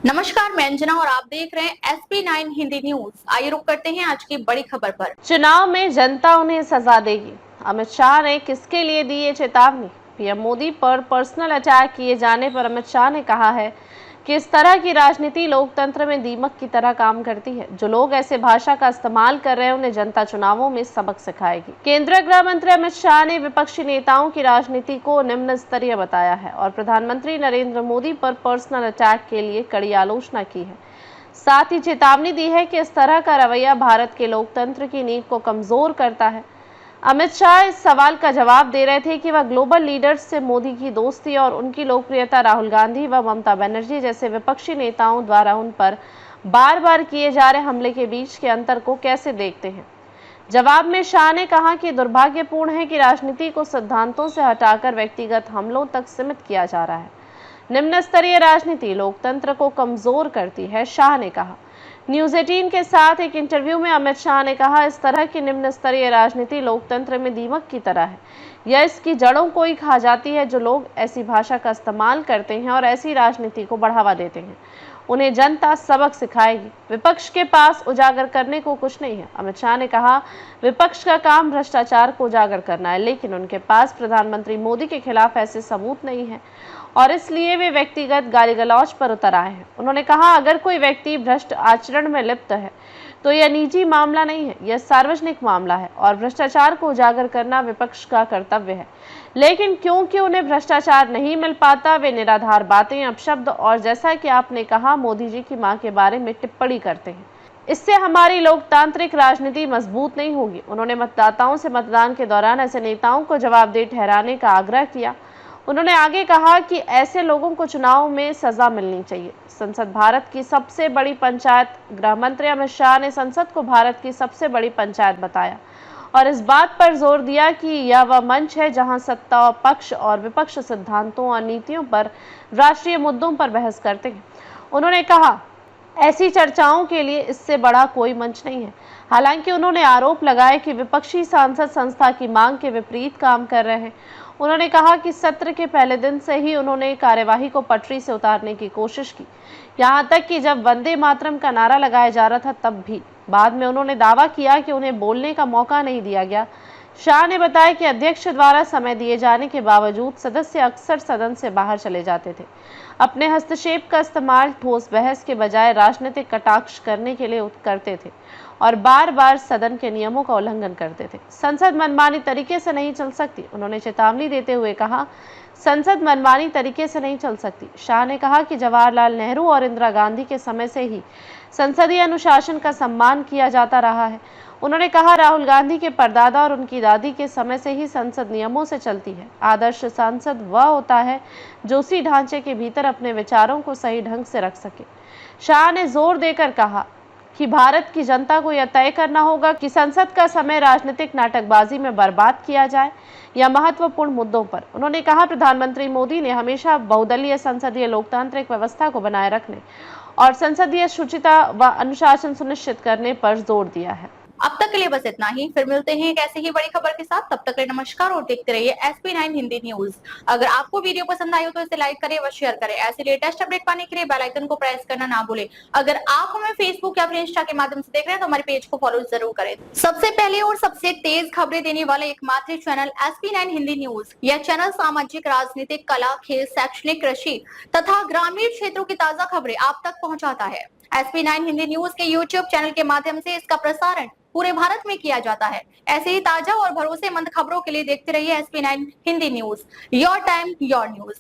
नमस्कार, मैं अंजना और आप देख रहे हैं SP9 हिंदी न्यूज। आइए रुक करते हैं आज की बड़ी खबर पर। चुनाव में जनता उन्हें सजा देगी। अमित शाह ने किसके लिए दी ये चेतावनी? पीएम मोदी पर पर्सनल अटैक किए जाने पर अमित शाह ने कहा है कि इस तरह की राजनीति लोकतंत्र में दीमक की तरह काम करती है। जो लोग ऐसे भाषा का इस्तेमाल कर रहे हैं उन्हें जनता चुनावों में सबक सिखाएगी। केंद्रीय गृह मंत्री अमित शाह ने विपक्षी नेताओं की राजनीति को निम्न स्तरीय बताया है और प्रधानमंत्री नरेंद्र मोदी पर पर्सनल अटैक के लिए कड़ी आलोचना की है। साथ ही चेतावनी दी है कि इस तरह का रवैया भारत के लोकतंत्र की नींव को कमजोर करता है। अमित शाह इस सवाल का जवाब दे रहे थे कि वह ग्लोबल लीडर्स से मोदी की दोस्ती और उनकी लोकप्रियता राहुल गांधी व ममता बनर्जी जैसे विपक्षी नेताओं द्वारा उन पर बार बार किए जा रहे हमले के बीच के अंतर को कैसे देखते हैं। जवाब में शाह ने कहा कि दुर्भाग्यपूर्ण है कि राजनीति को सिद्धांतों से हटाकर व्यक्तिगत हमलों तक सीमित किया जा रहा है। निम्न स्तरीय राजनीति लोकतंत्र को कमजोर करती है, शाह ने कहा। न्यूज 18 के साथ एक इंटरव्यू में अमित शाह ने कहा, इस तरह की निम्न स्तरीय राजनीति लोकतंत्र में दीमक की तरह है। यह इसकी जड़ों को ही खा जाती है। जो लोग ऐसी भाषा का इस्तेमाल करते हैं और ऐसी राजनीति को बढ़ावा देते हैं उन्हें जनता सबक सिखाएगी। विपक्ष के पास उजागर करने को कुछ नहीं है। अमित शाह ने कहा, विपक्ष का काम भ्रष्टाचार को उजागर करना है, लेकिन उनके पास प्रधानमंत्री मोदी के खिलाफ ऐसे सबूत नहीं है और इसलिए वे व्यक्तिगत गाली गलौज पर उतर आए हैं। उन्होंने कहा, अगर कोई व्यक्ति भ्रष्ट आचरण में लिप्त है तो यह निजी मामला नहीं है, यह सार्वजनिक मामला है और भ्रष्टाचार को उजागर करना विपक्ष का कर्तव्य है। लेकिन क्योंकि उन्हें भ्रष्टाचार नहीं मिल पाता, वे निराधार बातें, अपशब्द और जैसा कि आपने कहा मोदी जी की मां के बारे में टिप्पणी करते हैं। इससे हमारी लोकतांत्रिक राजनीति मजबूत नहीं होगी। उन्होंने मतदाताओं से मतदान के दौरान ऐसे नेताओं को जवाबदेह ठहराने का आग्रह किया। उन्होंने आगे कहा कि ऐसे लोगों को चुनाव में सजा मिलनी चाहिए। संसद भारत की सबसे बड़ी पंचायत। गृह मंत्री अमित शाह ने संसद को भारत की सबसे बड़ी पंचायत बताया और इस बात पर जोर दिया कि यह वह मंच है जहां सत्ता पक्ष और विपक्ष सिद्धांतों और नीतियों पर, राष्ट्रीय मुद्दों पर बहस करते हैं। उन्होंने कहा, ऐसी चर्चाओं के लिए इससे बड़ा कोई मंच नहीं है। हालांकि उन्होंने आरोप लगाया कि विपक्षी सांसद संस्था की मांग के विपरीत काम कर रहे हैं। उन्होंने कहा कि सत्र के पहले दिन से ही उन्होंने कार्यवाही को पटरी से उतारने की कोशिश की, यहां तक कि जब वंदे मातरम का नारा लगाया जा रहा था तब भी। बाद में उन्होंने दावा किया कि उन्हें बोलने का मौका नहीं दिया गया। शाह ने बताया कि अध्यक्ष द्वारा समय दिए जाने के बावजूद सदस्य अक्सर सदन से बाहर चले जाते थे। अपने हस्तक्षेप का इस्तेमाल ठोस बहस के बजाय राजनीतिक कटाक्ष करने के लिए करते थे और बार बार सदन के नियमों का उल्लंघन करते थे। संसद मनमानी तरीके से नहीं चल सकती। उन्होंने चेतावनी देते हुए कहा, संसद मनमानी तरीके से नहीं चल सकती। शाह ने कहा कि जवाहरलाल नेहरू और इंदिरा गांधी के समय से ही संसदीय अनुशासन का सम्मान किया जाता रहा है। उन्होंने कहा, राहुल गांधी के परदादा और उनकी दादी के समय से ही संसद नियमों से चलती है। आदर्श सांसद वह होता है जो उसी ढांचे के भीतर अपने विचारों को सही ढंग से रख सके। शाह ने जोर देकर कहा कि भारत की जनता को यह तय करना होगा कि संसद का समय राजनीतिक नाटकबाजी में बर्बाद किया जाए या महत्वपूर्ण मुद्दों पर। उन्होंने कहा, प्रधानमंत्री मोदी ने हमेशा बहुदलीय संसदीय लोकतांत्रिक व्यवस्था को बनाए रखने और संसदीय शुचिता व अनुशासन सुनिश्चित करने पर जोर दिया है। अब तक के लिए बस इतना ही। फिर मिलते हैं एक ऐसे ही बड़ी खबर के साथ। तब तक के लिए नमस्कार और देखते रहिए SP9 हिंदी न्यूज। अगर आपको वीडियो पसंद आई हो तो इसे लाइक करें व शेयर करें। ऐसे लेटेस्ट अपडेट पाने के लिए बेल आइकन को प्रेस करना ना भूलें। अगर आप हमें फेसबुक या फिर इंस्टा के माध्यम से देख रहे हैं तो हमारे पेज को फॉलो जरूर करें। सबसे पहले और सबसे तेज खबरें देने वाले एकमात्र चैनल SP9 हिंदी न्यूज। यह चैनल सामाजिक, राजनीतिक, कला, खेल, शैक्षणिक, कृषि तथा ग्रामीण क्षेत्रों की ताजा खबरें आप तक पहुँचाता है। SP9 हिंदी न्यूज के YouTube चैनल के माध्यम से इसका प्रसारण पूरे भारत में किया जाता है। ऐसे ही ताजा और भरोसेमंद खबरों के लिए देखते रहिए SP9 Hindi news. Your time your news.